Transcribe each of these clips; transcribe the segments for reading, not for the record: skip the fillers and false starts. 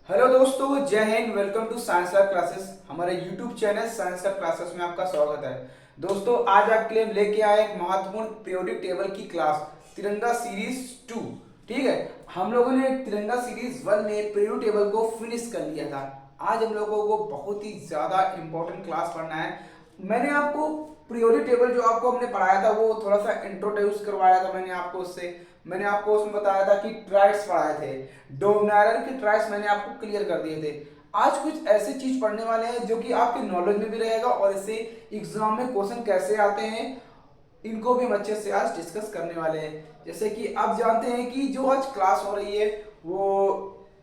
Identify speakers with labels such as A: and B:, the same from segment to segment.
A: Hello दोस्तों, जय हिंद। Welcome to science lab classes. हमारे YouTube channel science lab classes में आपका स्वागत है। दोस्तों, आज आपके लिए लेके आए एक महत्वपूर्ण पीरियोडिक टेबल की क्लास, तिरंगा सीरीज 2। ठीक है, हम लोगों ने तिरंगा सीरीज 1 में पीरियोडिक टेबल को फिनिश कर लिया था। आज हम लोगों को बहुत ही ज्यादा इंपॉर्टेंट क्लास पढ़ना है। मैंने आपको पीरियोडिक टेबल जो आपको हमने पढ़ाया था वो थोड़ा सा इंट्रोड्यूस करवाया था। मैंने आपको उसमें बताया था कि ट्राइड्स पढ़ाए थे, डोनायर के ट्राइड्स मैंने आपको क्लियर कर दिए थे। आज कुछ ऐसी चीज पढ़ने वाले हैं जो कि आपके नॉलेज में भी रहेगा और इससे एग्जाम में क्वेश्चन कैसे आते हैं इनको भी हम अच्छे से आज डिस्कस करने वाले हैं। जैसे कि आप जानते हैं कि जो आज क्लास हो रही है वो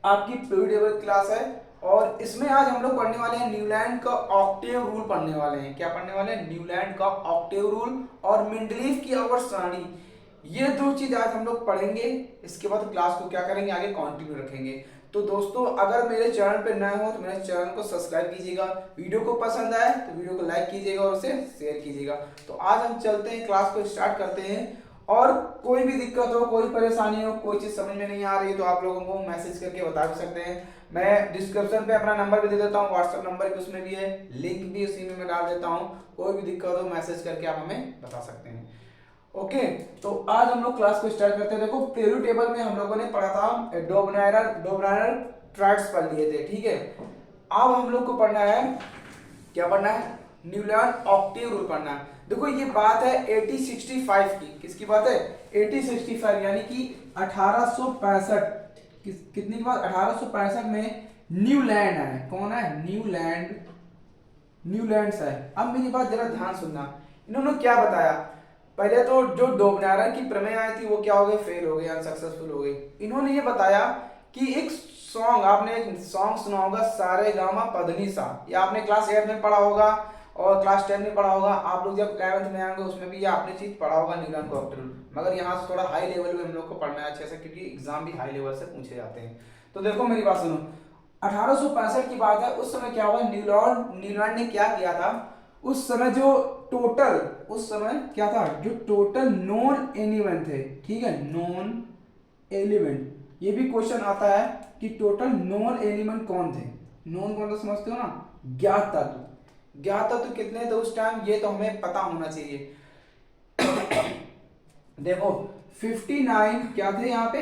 A: आपकी पीरियोडिक क्लास है और इसमें आज हम लोग पढ़ने वाले हैं न्यूलैंड का ऑक्टेव रूल पढ़ने वाले हैं। क्या पढ़ने वाले हैं? न्यूलैंड का ऑक्टेव रूल और मेंडलीव की आवर्त सारणी। ये दो चीज आज हम लोग पढ़ेंगे। इसके बाद क्लास को क्या करेंगे, आगे कंटिन्यू रखेंगे। तो दोस्तों, अगर मेरे चैनल पे नए हो तो मेरे चैनल को सब्सक्राइब कीजिएगा। वीडियो को पसंद आए तो वीडियो को लाइक कीजिएगा और उसे शेयर कीजिएगा। तो आज हम चलते हैं, क्लास को स्टार्ट करते हैं। और कोई भी दिक्कत हो, कोई परेशानी हो, कोई चीज समझ में नहीं आ रही है तो आप लोगों को मैसेज करके बता भी सकते हैं। मैं डिस्क्रिप्शन पे अपना नंबर भी दे देता हूँ, व्हाट्सएप नंबर भी उसमें भी है, लिंक भी उसी में मैं डाल देता हूँ। कोई भी दिक्कत हो मैसेज करके आप हमें बता सकते हैं। ओके, तो आज हम लोग क्लास को स्टार्ट करते हैं। देखो, पीरियोडिक टेबल में हम लोगों ने पढ़ा था डोबनायर ट्राइड्स पढ़ लिए थे। ठीक है, अब हम लोग को पढ़ना है, क्या पढ़ना है? न्यूलैंड ऑक्टेव रूल पढ़ना है। देखो, ये बात है 1865 की। किसकी बात है? 1865 यानी कि 1865। कितनी की बात? 1865 में न्यूलैंड है। कौन है? न्यूलैंड है। अब मेरी बात जरा ध्यान सुनना। इन्होंने क्या बताया? पहले तो जो डोबनारा की प्रमेय आई थी वो क्या हो गई? फेल हो गई, अनसक्सेसफुल हो गई। इन्होंने ये बताया कि एक सॉन्ग, आपने एक सॉन्ग सुना होगा, सारे गामा पधनी सा। ये आपने क्लास 8 में पढ़ा होगा और क्लास 10 में पढ़ा होगा। आप लोग जब 11th में आएंगे उसमें भी ये आपने चीज पढ़ा होगा, न्यूलैंड का ऑक्टेव रूल। मगर यहाँ से थोड़ा हाई लेवल में हम लोग को पढ़ना है अच्छे से, क्योंकि एग्जाम भी हाई लेवल से पूछे जाते हैं। तो देखो मेरी बात सुनो, 1865 की बात है। उस समय क्या हुआ? न्यूलैंड ने क्या किया था? उस समय जो टोटल, उस समय क्या था? जो टोटल नॉन एलिमेंट थे, ठीक है, नॉन एलिमेंट। ये भी क्वेश्चन आता है कि टोटल नॉन एलिमेंट कौन थे? नॉन कौन सा समझते हो ना? ज्ञात तत्व। ज्ञात तत्व कितने थे उस टाइम, ये तो हमें पता होना चाहिए। देखो, 59 क्या थे यहाँ पे,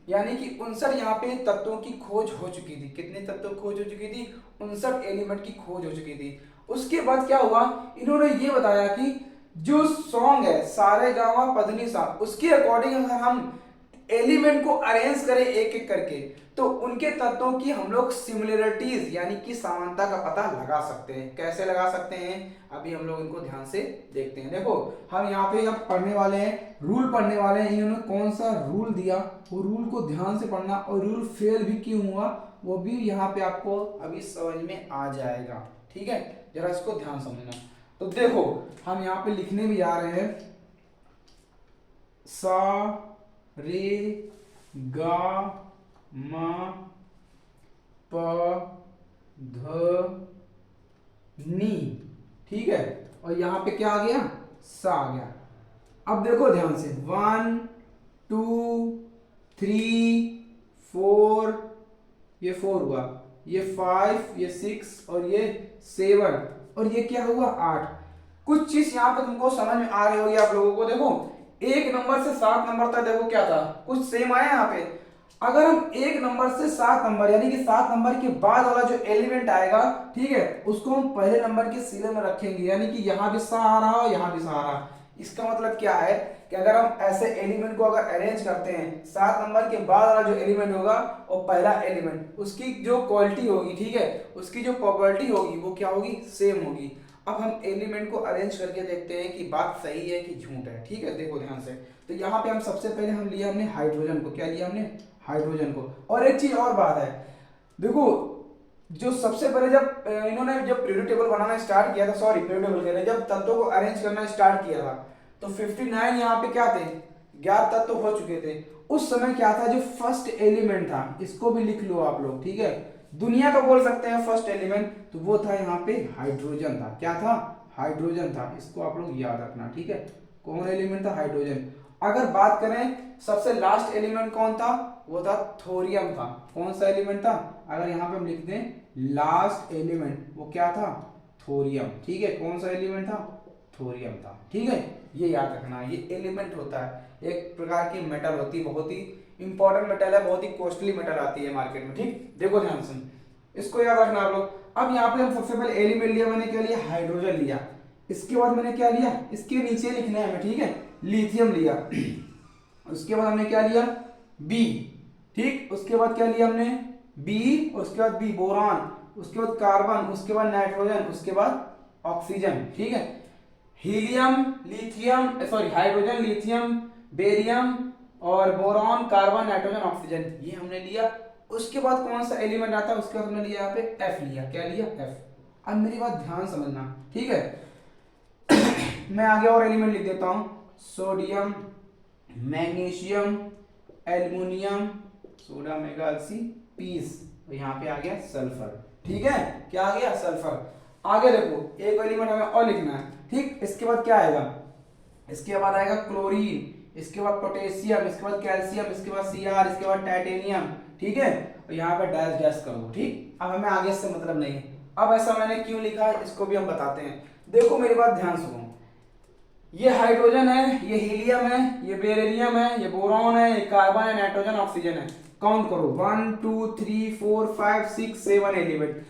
A: यानी कि 59 यहाँ पे तत्वों की खोज हो चुकी थी। कितने तत्वों की खोज हो चुकी थी? 59 एलिमेंट की खोज हो चुकी थी। उसके बाद क्या हुआ? इन्होंने ये बताया कि जो सॉन्ग है सारे गामा पधनी सा, उसके अकॉर्डिंग अगर हम एलिमेंट को अरेंज करें एक एक करके तो उनके तत्वों की हम लोग सिमिलरिटीज यानी कि समानता का पता लगा सकते हैं। कैसे लगा सकते हैं? अभी हम लोग इनको ध्यान से देखते हैं। देखो, हम यहाँ पे अब पढ़ने वाले हैं, रूल पढ़ने वाले हैं। इन्होंने कौन सा रूल दिया वो रूल को ध्यान से पढ़ना, और रूल फेल भी क्यों हुआ वो भी यहाँ पे आपको अभी समझ में आ जाएगा। ठीक है, जरा इसको ध्यान समझना। तो देखो, हम यहाँ पे लिखने भी आ रहे हैं, सा रे गा मा प ध नी। ठीक है, और यहां पे क्या आ गया? सा आ गया। अब देखो ध्यान से, 1 2 3 4, ये 4 हुआ, ये 5, ये 6 और ये 7, और ये क्या हुआ? 8। कुछ चीज यहाँ पे तुमको समझ में आ रही होगी आप लोगों को। देखो, 1 नंबर से 7 नंबर तक देखो क्या था, कुछ सेम आया यहाँ पे। अगर हम 1 नंबर से 7 नंबर यानी कि 7 नंबर के बाद वाला जो एलिमेंट आएगा, ठीक है, उसको हम पहले नंबर के सिरे में रखेंगे। यानी कि यहाँ भी सा आ रहा हो, यहाँ भी सा आ रहा। इसका मतलब क्या है कि अगर हम ऐसे एलिमेंट को अगर अरेंज करते हैं, 7 नंबर के बाद वाला जो एलिमेंट होगा और पहला एलिमेंट, उसकी जो क्वालिटी होगी, ठीक है, उसकी जो प्रॉपर्टी होगी वो क्या होगी? सेम होगी। अब हम एलिमेंट को अरेंज करके देखते हैं कि बात सही है कि झूठ है। ठीक है, देखो ध्यान से। तो यहाँ पे हम सबसे पहले हम लिया हमने हाइड्रोजन को। क्या लिया हमने? हाइड्रोजन को। और एक चीज और बात है, देखो, जो सबसे पहले जब इन्होंने जब पीरियोडिक टेबल बनाना स्टार्ट किया था, सॉरी पीरियोडिक टेबल कह रहे हैं, जब तत्वों को अरेंज करना स्टार्ट किया था तो 59 यहाँ पे क्या थे? ज्ञात तत्व हो चुके थे। उस समय क्या था? जो फर्स्ट एलिमेंट था, इसको भी लिख लो आप लोग, ठीक है, दुनिया का बोल सकते हैं फर्स्ट एलिमेंट, तो वो था यहाँ पे हाइड्रोजन था। क्या था? हाइड्रोजन था। इसको आप लोग याद रखना, ठीक है। कौन एलिमेंट था? हाइड्रोजन। अगर बात करें सबसे लास्ट एलिमेंट कौन था? वो था थोरियम था। कौन सा एलिमेंट था? अगर यहाँ पे हम लिख दें लास्ट एलिमेंट, वो क्या था? थोरियम। ठीक है, कौन सा एलिमेंट था? थोरियम था। ठीक है, ये याद रखना, ये एलिमेंट होता है, एक प्रकार की मेटल होती है, बहुत ही इंपॉर्टेंट मेटल है, बहुत ही कॉस्टली मेटल आती है मार्केट में। ठीक, देखो ध्यान से, इसको याद रखना आप लोग। अब यहाँ पे हम सबसे पहले एलिमेंट लिया, मैंने क्या लिया? हाइड्रोजन लिया। इसके बाद मैंने क्या लिया? इसके नीचे लिखना है हमें, ठीक है, लिथियम लिया। उसके बाद हमने क्या लिया? बी। ठीक, उसके बाद क्या लिया हमने? बी, उसके बाद बी बोरान, उसके बाद कार्बन, उसके बाद नाइट्रोजन, उसके बाद ऑक्सीजन। ठीक है, helium, lithium, sorry hydrogen, lithium, barium और बोरॉन, कार्बन, नाइट्रोजन, ऑक्सीजन, ये हमने लिया। उसके बाद कौन सा एलिमेंट आता है? उसके बाद हमने लिया यहाँ पे एफ लिया। क्या लिया? एफ। अब मेरी बात ध्यान समझना, ठीक है। मैं आगे और एलिमेंट लिख देता हूं, सोडियम, मैग्नीशियम, एल्युमिनियम, सोडा मेगासी, पीस, और यहाँ पे आ गया सल्फर। ठीक है, क्या आ गया? सल्फर। आगे देखो, एक एलिमेंट हमें और लिखना है। ठीक, इसके बाद क्या आएगा? इसके बाद आएगा क्लोरीन, इसके बाद पोटेशियम, इसके बाद कैल्शियम, इसके बाद Cr, इसके बाद टाइटेनियम। ठीक है, और यहाँ पे डैश डैश कर दो। ठीक, अब हमें आगे से मतलब नहीं है। अब ऐसा मैंने क्यों लिखा है इसको भी हम बताते हैं। देखो मेरी बात ध्यान सुनो, ये हाइड्रोजन है, ये हीलियम है, ये बेरिलियम है, ये बोरॉन है, ये कार्बन है, नाइट्रोजन, ऑक्सीजन है। काउंट करो, 1 2 3 4 5 6 7 एलिमेंट।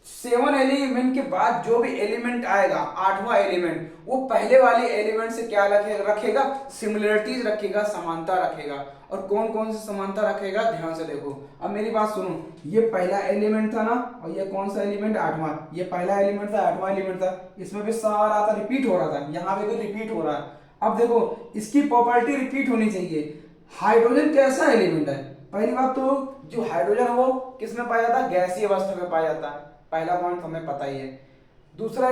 A: 7 एलिमेंट के बाद जो भी एलिमेंट आएगा, 8वां एलिमेंट, वो पहले वाले एलिमेंट से क्या रखेगा? सिमिलरिटीज रखेगा, समानता रखेगा। और कौन कौन सी समानता रखेगा? ध्यान से देखो। अब मेरी बात सुनो, ये पहला एलिमेंट था ना, और ये कौन सा एलिमेंट? 8वां। ये पहला एलिमेंट था, 8वां एलिमेंट था, इसमें भी सारा था रिपीट हो रहा था, यहाँ पे भी रिपीट हो रहा है। अब देखो, इसकी प्रॉपर्टी रिपीट होनी चाहिए। हाइड्रोजन कैसा एलिमेंट है? पहली बात तो जो हाइड्रोजन है वो किस में पाया जाता है? गैसीय अवस्था में पाया जाता है। पहला पॉइंट हमें पता ही है। दूसरा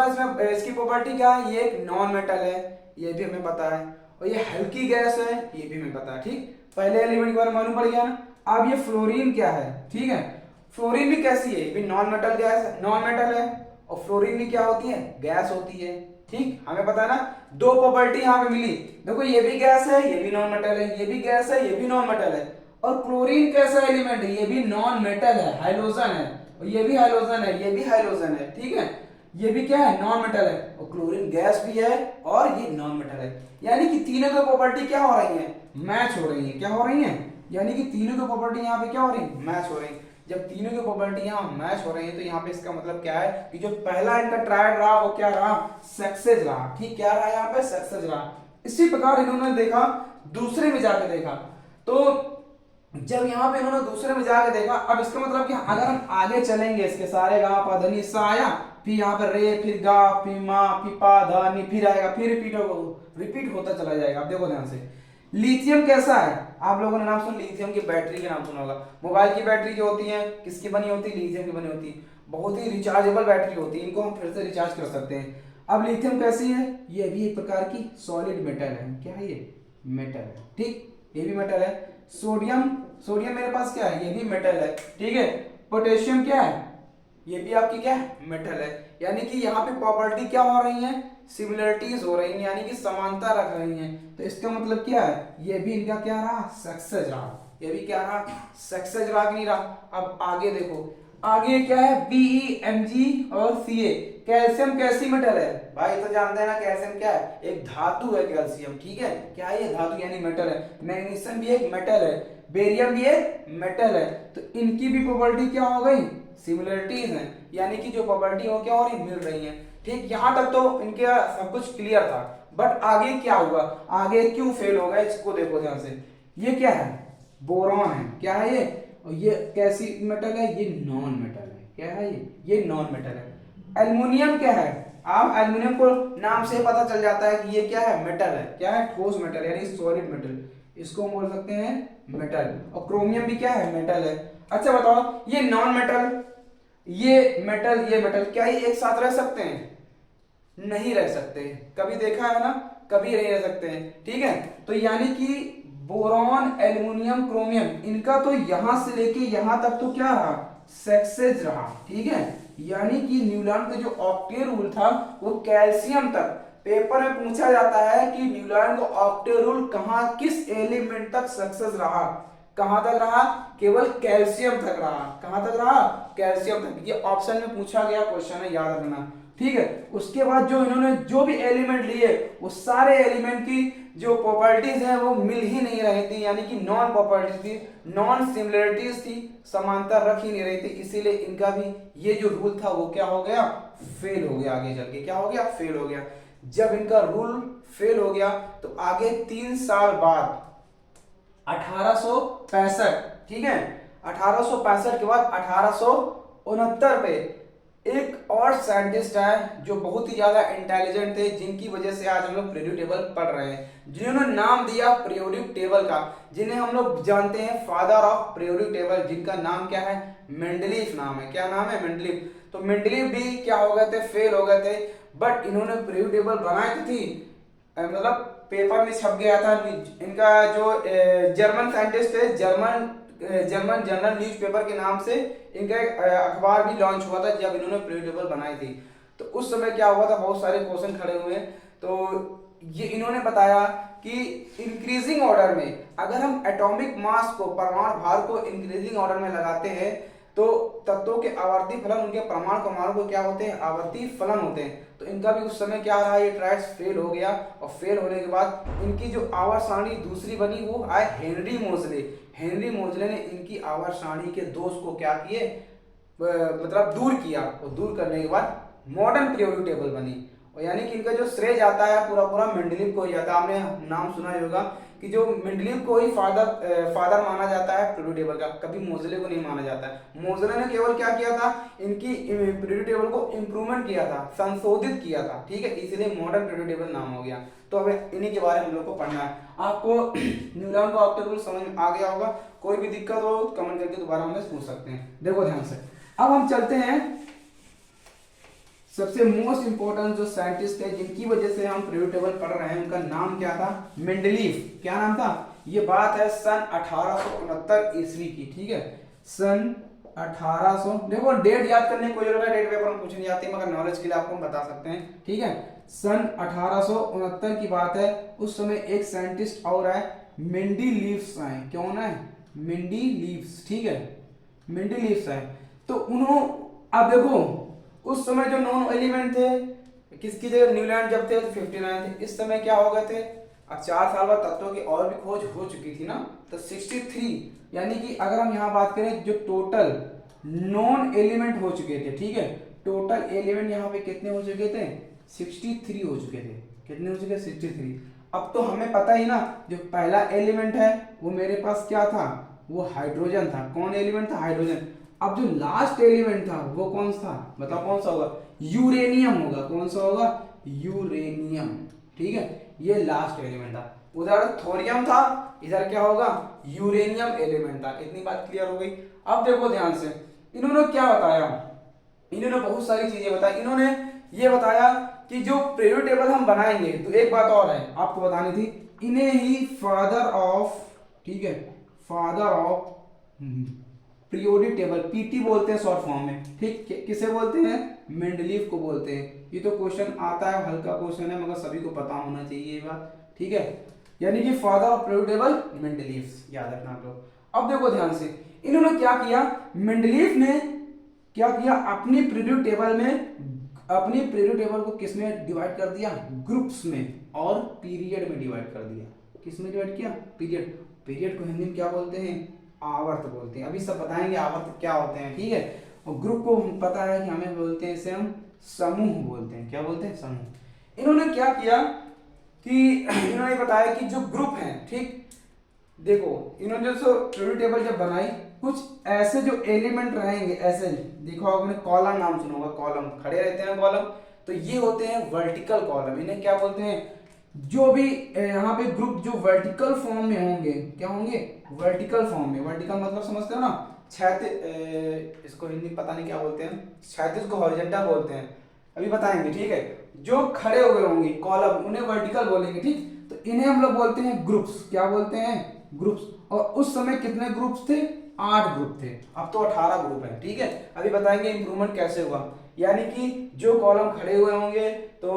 A: इसमें इसकी प्रॉपर्टी क्या है? ये एक नॉन मेटल है, ये भी हमें पता है। और ये हल्की गैस है, ये भी हमें पता है। ठीक, पहले एलिमेंट के बारे में मालूम पड़ गया ना। अब ये फ्लोरीन क्या है? ठीक है, फ्लोरीन भी कैसी है? भी नॉन मेटल गैस है, नॉन मेटल है। और फ्लोरीन भी क्या होती है? गैस होती है। ठीक, हमें पता है ना। दो प्रॉपर्टी यहाँ पे मिली। देखो, ये भी गैस है, ये भी नॉन मेटल है, ये भी गैस है, ये भी नॉन मेटल है। और क्लोरीन कैसा एलिमेंट है? ये भी नॉन मेटल है, हाइड्रोजन है, और ये भी हाइड्रोजन है, ये भी हाइड्रोजन है। ठीक है, ये भी क्या है? नॉन मेटल है। और क्लोरीन गैस भी है और ये नॉन मेटल है। यानी कि तीनों की प्रॉपर्टी क्या हो रही है? मैच हो रही है। क्या हो रही है? यानी कि तीनों की प्रॉपर्टी यहाँ पे क्या हो रही है? मैच हो रही है। जब तीनों की प्रॉपर्टी यहाँ मैच हो रही है तो यहाँ पे इसका मतलब क्या है कि जो पहला इनका ट्रायड रहा वो क्या रहा? सक्सेस रहा। ठीक, क्या रहा? यहाँ पे सक्सेस रहा। इसी प्रकार इन्होंने देखा, दूसरे में जाके देखा, तो जब यहाँ पे इन्होंने दूसरे में जाके देखा, अब इसका मतलब कि अगर हम आगे चलेंगे, इसके सारे गा पा धा नी सा आया, फिर यहाँ पर रे, फिर गा, फिर मा, फिर पा धा नी, फिर आएगा, फिर रिपीट होता चला जाएगा। अब देखो ध्यान से, लिथियम कैसा है? आप लोगों ने नाम सुना, लिथियम की बैटरी के नाम सुना होगा। मोबाइल की बैटरी जो होती है किसकी बनी होती है? लिथियम की बनी होती है। बहुत ही रिचार्जेबल बैटरी होती है, इनको हम फिर से रिचार्ज कर सकते हैं। अब लिथियम कैसी है? ये भी एक प्रकार की सॉलिड मेटल है। क्या है ये? मेटल है। ठीक, ये भी मेटल है। सोडियम मेरे पास क्या है? ये भी मेटल है। ठीक है, पोटेशियम क्या है? ये भी आपकी क्या है? मेटल है। यानी कि यहाँ पे प्रॉपर्टी क्या हो रही है? सिमिलरिटीज हो रही है, यानी कि समानता रख रही हैं। तो इसका मतलब क्या है? ये भी इनका क्या रहा? सक्सेस रहा। ये भी क्या रहा? सक्सेस रहा कि नहीं रहा? अब आगे देखो, आगे क्या है? BeMg और Ca। कैल्शियम कैसी मेटल है भाई? तो जानते हैं ना, कैल्शियम क्या है? एक धातु है कैल्शियम। ठीक है, क्या है? ये धातु यानी मेटल है। मैग्नीशियम भी एक मेटल है, बेरियम भी एक मेटल है। तो इनकी भी प्रॉपर्टी क्या हो गई? सिमिलरिटीज है, यानी कि जो प्रॉपर्टी हो क्या हो रही? मिल रही है। ठीक, यहां तक तो इनके सब कुछ क्लियर था। बट आगे क्या हुआ? आगे क्यों फेल हो गए? इसको देखो ध्यान से। ये क्या है? बोरॉन है। क्या है ये? और ये कैसी मेटल है? ये नॉन मेटल है। क्या है ये नॉन मेटल है। एल्युमिनियम क्या है? आप एल्युमिनियम को नाम से पता चल जाता है कि ये क्या है? मेटल है। क्या है? ठोस मेटल यानी सॉलिड मेटल, इसको हम बोल सकते हैं मेटल। और क्रोमियम भी क्या है? मेटल है। अच्छा बताओ, ये नॉन मेटल, ये मेटल क्या ये एक साथ रह सकते हैं? नहीं रह सकते। कभी देखा है ना, कभी नहीं रह सकते हैं। ठीक है, तो यानी कि बोरॉन, एल्युमिनियम, क्रोमियम, इनका तो यहां से लेके यहां तक तो क्या रहा? सक्सेस रहा। ठीक है, यानी कि न्यूलैंड का जो ऑक्टेट रूल था वो कैल्शियम तक। पेपर में पूछा जाता है कि न्यूलैंड का ऑक्टेट रूल कहां, किस एलिमेंट तक सक्सेस रहा? कहां तक रहा, केवल कैल्शियम तक रहा। कहां तक रहा, कैल्शियम तक। ये ऑप्शन में पूछा गया क्वेश्चन है, याद रखना, ठीक है। उसके बाद जो इन्होंने जो भी एलिमेंट लिए वो सारे एलिमेंट की जो प्रॉपर्टीज है वो मिल ही नहीं रही थी, यानी कि नॉन प्रॉपर्टीज थी, नॉन सिमिलरिटीज थी, समानता रख ही नहीं रही थी। इसीलिए इनका भी ये जो रूल था वो क्या हो गया, फेल हो गया। आगे चल के क्या हो गया, फेल हो गया। जब इनका रूल फेल हो गया तो आगे 3 साल बाद 1865, ठीक है, 1865 के बाद 1869 पे एक और साइंटिस्ट आए जो बहुत ही ज्यादा इंटेलिजेंट थे, जिनकी वजह से आज हम लोग पीरियोडिक टेबल पढ़ रहे हैं, जिन्होंने नाम दिया पीरियोडिक टेबल का, जिन्हें हम लोग जानते हैं फादर ऑफ पीरियोडिक टेबल, जिनका नाम क्या है, मेंडलीफ नाम है। क्या नाम है, मेंडलीफ। तो मेंडलीफ भी क्या हो गए थे, फेल हो गए थे। बट इन्होंने पीरियोडिक टेबल बनाई थी, मतलब पेपर में छप गया था। इनका जो जर्मन साइंटिस्ट थे, जर्मन जनरल न्यूज़पेपर के नाम से इनका एक अखबार भी लॉन्च हुआ था जब इन्होंने पीरियोडिक टेबल बनाई थी। तो उस समय क्या हुआ था, बहुत सारे क्वेश्चन खड़े हुए। तो ये इन्होंने बताया कि इंक्रीजिंग ऑर्डर में अगर हम एटॉमिक मास को, परमाणु भार को इंक्रीजिंग ऑर्डर में लगाते हैं तो तत्वों के आवर्ती फलन, उनके परमाणु को क्या होते हैं, आवर्ती फलन होते हैं। तो इनका भी उस समय क्या रहा, ये ट्रायल्स फेल हो गया। और फेल होने के बाद इनकी जो आवर्त सारणी दूसरी बनी वो आए हेनरी मोजले। हेनरी मोजले ने इनकी आवर्त सारणी के दोष को क्या किए, मतलब दूर किया। और दूर करने के बाद मॉडर्न पीरियोडिक टेबल बनी। और यानी कि इनका जो श्रेय जाता है पूरा पूरा मेंडलीव को ही जाता है। आपने नाम सुना ही होगा कि जो मेंडलीव को ही फादर माना जाता है पीरियोडिक टेबल का, कभी मोजले को नहीं माना जाता है। मोजले ने केवल क्या किया था, इनकी पीरियोडिक टेबल को इंप्रूवमेंट किया था, संशोधित किया था, ठीक है, इसलिए मॉडर्न पीरियोडिक टेबल नाम हो गया। तो अब इन्हीं के बारे में हम लोग को पढ़ना है। आपको न्यूटन का ऑक्टेट रूल समझ में आ गया होगा। कोई भी दिक्कत हो कमेंट करके दोबारा हमसे पूछ सकते हैं। देखो ध्यान से, अब हम चलते हैं सबसे मोस्ट इंपोर्टेंट जो साइंटिस्ट थे जिनकी वजह से हम पीरियोडिक टेबल पढ़ रहे हैं, उनका नाम क्या था, मेंडलीफ। क्या नाम था, ये बात है सन 1869 ईस्वी की, ठीक है, सन 1800। देखो डेट याद करने की कोई जरूरत है, डेट पेपर में पूछनी जाती है, मगर नॉलेज के लिए आपको हम बता सकते हैं, ठीक है। सन 1869 की बात है। उस समय एक साइंटिस्ट और आए, मेंडलीफ आए। कौन है, मेंडलीफ, ठीक है, मेंडलीफ आए। तो उन्होंने, अब देखो उस समय जो नॉन एलिमेंट थे किसकी जगह, न्यूलैंड जब थे तो 59 थे, इस समय क्या हो गए थे, अब 4 साल बाद तत्वों की और भी खोज हो चुकी थी ना, तो 63, यानी कि अगर हम यहाँ बात करें जो टोटल नॉन एलिमेंट हो चुके थे, ठीक है, टोटल एलिमेंट यहाँ पे कितने हो चुके थे, 63 हो चुके थे। कितने हो चुके, 63। अब तो हमें पता ही ना, जो पहला एलिमेंट है वो मेरे पास क्या था, वो हाइड्रोजन था। कौन एलिमेंट था, हाइड्रोजन। अब जो लास्ट एलिमेंट था वो कौन सा, बताओ कौन सा होगा, यूरेनियम होगा। कौन सा होगा, यूरेनियम, ठीक है, ये लास्ट एलिमेंट था। उधर थोरियम था, इधर क्या होगा, यूरेनियम एलिमेंट था। इतनी बात क्लियर हो गई। अब देखो ध्यान से, इन्होंने क्या बताया, इन्होंने बहुत सारी चीजें बताई। इन्होंने ये बताया कि जो पीरियोडिक टेबल हम बनाएंगे, तो एक बात और है आपको बतानी थी, इन्हें ही फादर ऑफ, ठीक है, father of periodic table, PT बोलते हैं शॉर्ट फॉर्म में, ठीक, किसे बोलते हैं, मेंडलीफ को बोलते हैं। ये तो क्वेश्चन आता है, हल्का क्वेश्चन है, मगर सभी को पता होना चाहिए ये बात, ठीक है। यानी कि father of periodic table Mendeleev, याद रखना आप लोग। अब देखो ध्यान से, इन्होंने क्या किया, मेंडलीफ ने क्या किया, अपनी पीरियोडिक टेबल में, अपनी पीरियोडिक टेबल को किसमें डिवाइड कर दिया, ग्रुप्स में, और पीरियड में डिवाइड कर दिया। किसमें डिवाइड किया, पीरियड। पीरियड को हिंदी में क्या बोलते हैं, आवर्त बोलते हैं। अभी सब बताएंगे आवर्त क्या होते हैं, ठीक है। और ग्रुप को पता है कि हमें बोलते हैं, इसे हम समूह बोलते हैं। क्या बोलते हैं, समूह। इन्होंने क्या किया कि इन्होंने बताया कि जो ग्रुप हैं, ठीक, देखो इन्होंने जो पीरियोडिक टेबल जब बनाई, कुछ ऐसे जो एलिमेंट रहेंगे, ऐसे देखो आपने कॉलम नाम सुना होगा, कॉलम खड़े रहते हैं कॉलम, तो ये होते हैं वर्टिकल कॉलम। इन्हें क्या बोलते हैं, जो भी यहाँ पे ग्रुप जो वर्टिकल फॉर्म में होंगे, क्या होंगे, वर्टिकल फॉर्म में। वर्टिकल मतलब समझते हो ना, क्षैतिज, इसको हिंदी पता नहीं क्या बोलते हैं, क्षैतिज को हॉरिजॉन्टल बोलते हैं, अभी बताएंगे, ठीक है। जो खड़े हुए होंगे कॉलम, उन्हें वर्टिकल बोलेंगे, ठीक। तो इन्हें हम लोग बोलते हैं ग्रुप्स। क्या बोलते हैं, ग्रुप्स। और उस समय कितने ग्रुप्स थे, 8 ग्रुप थे। अब तो 18 ग्रुप है, ठीक है। अभी बताएंगे इंप्रूवमेंट कैसे हुआ। यानी कि जो कॉलम खड़े हुए होंगे तो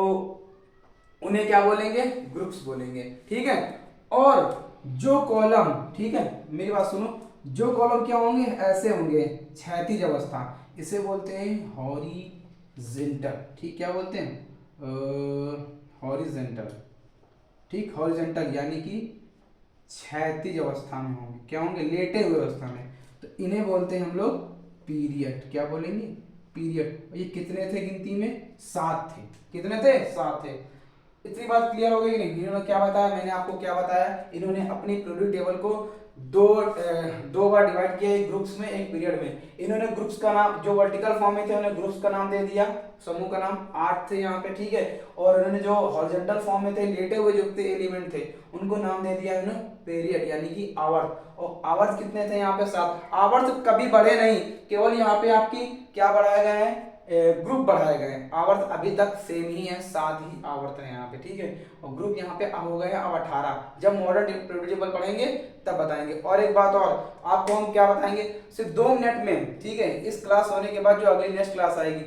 A: उन्हें क्या बोलेंगे, ग्रुप्स बोलेंगे, ठीक है। और जो कॉलम, ठीक है मेरी बात सुनो, जो कॉलम क्या होंगे, ऐसे होंगे, क्षैतिज अवस्था, इसे बोलते हैं हॉरिजेंटल। ठीक, क्या बोलते हैं, हॉरिजेंटल। ठीक, हॉरिजेंटल यानी कि क्षैतिज अवस्था में होंगे, क्या होंगे, लेटे हुए अवस्था में, तो इन्हें बोलते हैं हम लोग पीरियड। क्या बोलेंगे, पीरियड। ये कितने थे गिनती में, 7 थे। कितने थे, 7 थे। इतनी बात क्लियर हो गई कि नहीं। इन्होंने क्या बताया, मैंने आपको क्या बताया, इन्होंने अपनी पीरियोडिक टेबल को दो बार डिवाइड किया, एक ग्रुप्स में एक पीरियड में। इन्होंने ग्रुप्स का नाम, जो वर्टिकल फॉर्म में थे उन्हें ग्रुप्स का नाम दे दिया, समूह का नाम 8 थे यहाँ पे, ठीक है। और इन्होंने जो हॉरिजॉन्टल फॉर्म में थे, लेटे हुए जो थे एलिमेंट थे, उनको नाम दे दिया इन्होंने पीरियड यानी कि आवर्त। और आवर्त कितने थे यहाँ पे, 7। आवर्त कभी बढ़े नहीं, केवल यहाँ पे आपकी क्या बढ़ाए गए हैं, ग्रुप बढ़ाए गए हैं। आवर्त अभी तक सेम ही है, 7 ही आवर्त है यहाँ पे, ठीक है। और ग्रुप यहाँ पे हो गए हैं अब 18। जब मॉडर्न पीरियोडिक टेबल पढ़ेंगे तब बताएंगे। और एक बात और आपको हम क्या बताएंगे, सिर्फ 2 मिनट में, ठीक है। इस क्लास होने के बाद जो अगली नेक्स्ट क्लास आएगी,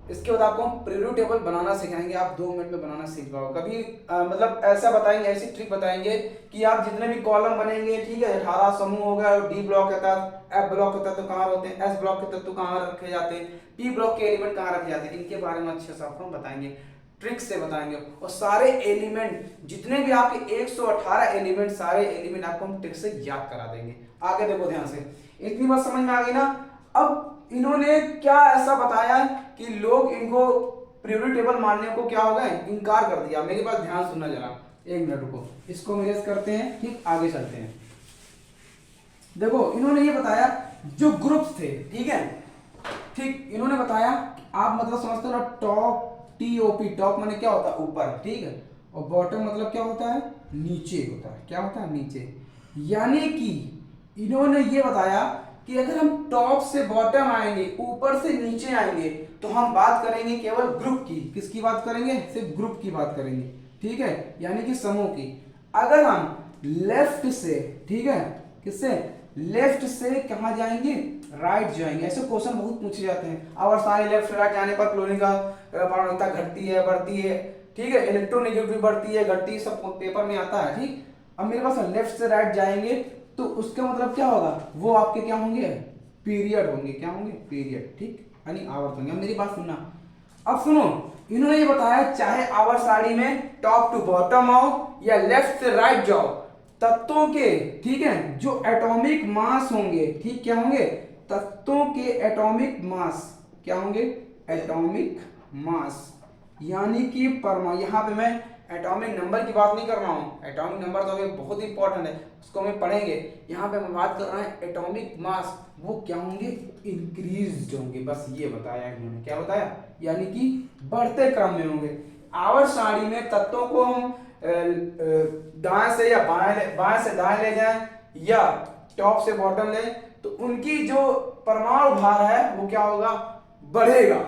A: इसके बाद आपको हम पीरियोडिक टेबल बनाना सिखाएंगे। आप 2 मिनट में बनाना सीख पाओ। कभी मतलब ऐसा बताएंगे, ऐसी ट्रिक बताएंगे कि आप जितने भी कॉलम बनेंगे, ठीक है, 18 समूह हो गया, डी ब्लॉक के तहत, एफ ब्लॉक के तत्व कहाँ होते हैं, एस ब्लॉक के तत्व कहाँ रखे जाते हैं, पी ब्लॉक के एलिमेंट कहाँ रखे जाते हैं, इनके बारे में अच्छे से आपको हम बताएंगे, ट्रिक से बताएंगे। और सारे एलिमेंट, जितने भी आपके 118 एलिमेंट, सारे एलिमेंट आपको हम ट्रिक से याद करा देंगे। आगे देखो ध्यान से, इतनी बात समझ में आ गई ना। अब इन्होंने क्या ऐसा बताया कि लोग इनको पीरियोडिक टेबल मानने को क्या हो गए, इनकार कर दिया। मेरी बात ध्यान सुनना जरा, 1 मिनट रुको, इसको मेरेज करते हैं, ठीक, आगे चलते हैं। देखो इन्होंने ये बताया जो ग्रुप्स थे, ठीक है, ठीक, इन्होंने बताया, आप मतलब समझते हो ना, टॉप, TOP, टॉप माने क्या होता है, ऊपर, ठीक है, और बॉटम मतलब क्या होता है, नीचे होता है। क्या होता है, नीचे। यानी कि इन्होंने ये बताया कि अगर हम टॉप से बॉटम आएंगे, ऊपर से नीचे आएंगे, तो हम बात करेंगे केवल ग्रुप की। किसकी बात करेंगे, सिर्फ ग्रुप की बात करेंगे, ठीक है, यानी कि समूह की। अगर हम लेफ्ट से, ठीक है, किससे, लेफ्ट से कहां जाएंगे, राइट जाएंगे। ऐसे क्वेश्चन बहुत पूछे जाते हैं। और सारे लेफ्ट से राइट जाने पर क्लोरीन का पारगम्यता घटती है, बढ़ती है, ठीक है, इलेक्ट्रोनेगेटिविटी बढ़ती है, घटती है, सब पेपर में आता है, ठीक। अब मेरे पास लेफ्ट से राइट जाएंगे तो उसका मतलब क्या होगा, वो आपके क्या होंगे, पीरियड होंगे। क्या होंगे, पीरियड, ठीक, यानी आवर्त होंगे। अब मेरी बात सुनना, अब सुनो, इन्होंने ये बताया चाहे आवर्त सारणी में टॉप टू बॉटम आओ या लेफ्ट से राइट जाओ, तत्वों के, ठीक है, जो एटॉमिक मास होंगे, ठीक, क्या होंगे, तत्वों के एटॉमिक मास, क्या होंगे, एटॉमिक मास, यानी कि परमाणु। यहां पे मैं एटॉमिक नंबर की बात नहीं कर रहा हूं, एटॉमिक नंबर तो अभी बहुत इंपॉर्टेंट है, उसको हम पढ़ेंगे। यहां पे मैं बात कर रहा हूं एटॉमिक मास, वो क्या होंगे, इंक्रीज होंगे। बस ये बताया इन्होंने, क्या बताया, यानी कि बढ़ते क्रम में होंगे। आवर्त सारणी में तत्वों को हम दाएं से या बाएं से दाएं ले जाएं या टॉप से बॉटम ले, तो उनकी जो परमाणु भार है वो क्या होगा, बढ़ेगा।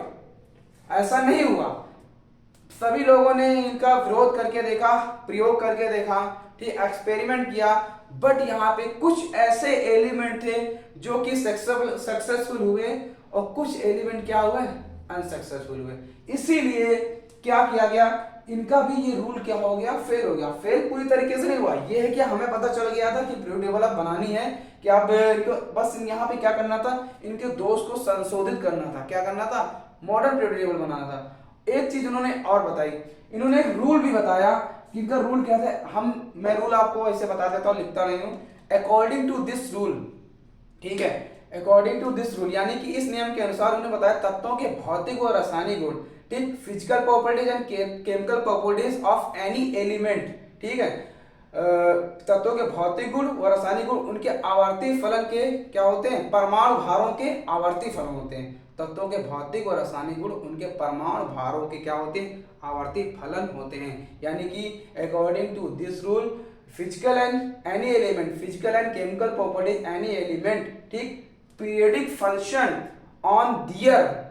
A: ऐसा नहीं हुआ, सभी लोगों ने इनका विरोध करके देखा, प्रयोग करके देखा, ठीक, एक्सपेरिमेंट किया, बट यहाँ पे कुछ ऐसे एलिमेंट थे जो कि सक्सेसफुल हुए और कुछ एलिमेंट क्या हुए, अनसक्सेसफुल हुए। इसीलिए क्या किया गया, इनका भी ये रूल क्या हो गया, फेल हो गया। फेल पूरी तरीके से नहीं हुआ, ये है कि हमें पता चल गया था कि पीरियोडिक टेबल अब बनानी है, कि अब इनको बस यहाँ पे क्या करना था, इनके दोष को संशोधित करना था। क्या करना था, मॉडर्न पीरियोडिक टेबल बनाना था। एक चीज उन्होंने और बताई, इन्होंने एक रूल भी बताया कि इनका रूल क्या था। मैं रूल आपको ऐसे बता देता हूँ, लिखता नहीं हूँ। अकॉर्डिंग टू दिस रूल, ठीक है, अकॉर्डिंग टू दिस रूल यानी कि इस नियम के अनुसार उन्होंने बताया तत्वों के भौतिक और रासायनिक गुण, ठीक, physical properties and chemical properties of any element, ठीक है, तत्वों के भौतिक गुण और रासायनिक गुण उनके आवर्ती फलन के क्या होते हैं, परमाणु भारों के आवर्ती फलन होते हैं। तत्वों के भौतिक और रासायनिक गुण उनके परमाणु भारों के क्या होते हैं, आवर्ती फलन होते हैं। यानी कि according to this rule physical and any element, physical and chemical properties any element, ठीक, periodic function on their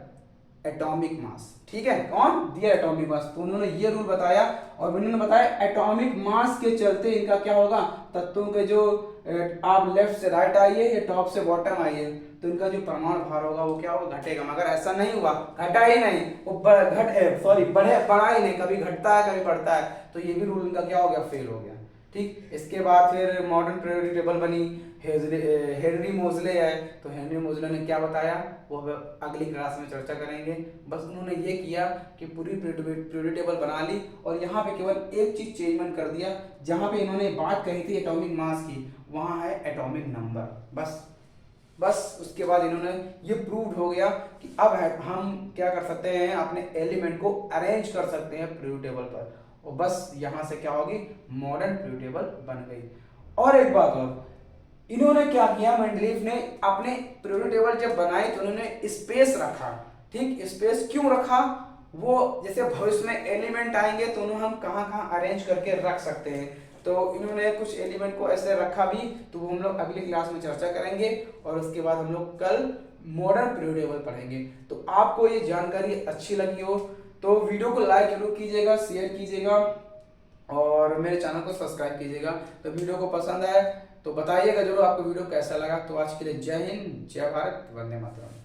A: atomic mass, ठीक है, ऑन दियर एटॉमिक मास। तो उन्होंने ये रूल बताया और उन्होंने बताया एटॉमिक मास के चलते इनका क्या होगा, तत्वों के जो आप लेफ्ट से राइट आइए या टॉप से बॉटम आइए, तो इनका जो परमाणु भार होगा वो क्या होगा, घटेगा। मगर ऐसा नहीं हुआ, घटा ही नहीं, वो बढ़ा ही नहीं, कभी घटता है कभी बढ़ता है। तो ये भी रूल इनका क्या हो गया, फेल हो गया। ठीक, इसके बाद फिर मॉडर्न पीरियोडिक टेबल बनी, हेनरी मोजले है, तो हेनरी मोजले ने क्या बताया वो अगली क्लास में चर्चा करेंगे। बस उन्होंने ये किया कि पूरी पीरियोडिक टेबल बना ली और यहाँ पे केवल एक चीज चेंजमेंट कर दिया, जहाँ पे इन्होंने बात कही थी एटॉमिक मास की, वहाँ है एटॉमिक नंबर। बस उसके बाद इन्होंने ये प्रूव हो गया कि अब हम क्या कर सकते हैं, अपने एलिमेंट को अरेंज कर सकते हैं पीरियोडिक टेबल पर, और बस यहाँ से क्या होगी, मॉडर्न पीरियोडिक टेबल बन गई। और एक बात और, इन्होंने क्या किया, मेंडलीफ ने अपने पीरियोडिक टेबल जब बनाई तो उन्होंने स्पेस रखा। ठीक, स्पेस क्यों रखा, वो जैसे भविष्य में एलिमेंट आएंगे तो उन्हें हम कहाँ कहाँ अरेंज करके रख सकते हैं, तो इन्होंने कुछ एलिमेंट को ऐसे रखा भी, तो वो हम लोग अगली क्लास में चर्चा करेंगे। और उसके बाद हम लोग कल मॉडर्न पीरियोडिक टेबल पढ़ेंगे। तो आपको ये जानकारी अच्छी लगी हो तो वीडियो को लाइक जरूर कीजिएगा, शेयर कीजिएगा और मेरे चैनल को सब्सक्राइब कीजिएगा। तो वीडियो को पसंद आए तो बताइएगा जरूर आपको वीडियो कैसा लगा। तो आज के लिए जय हिंद, जय भारत, वंदे मातरम।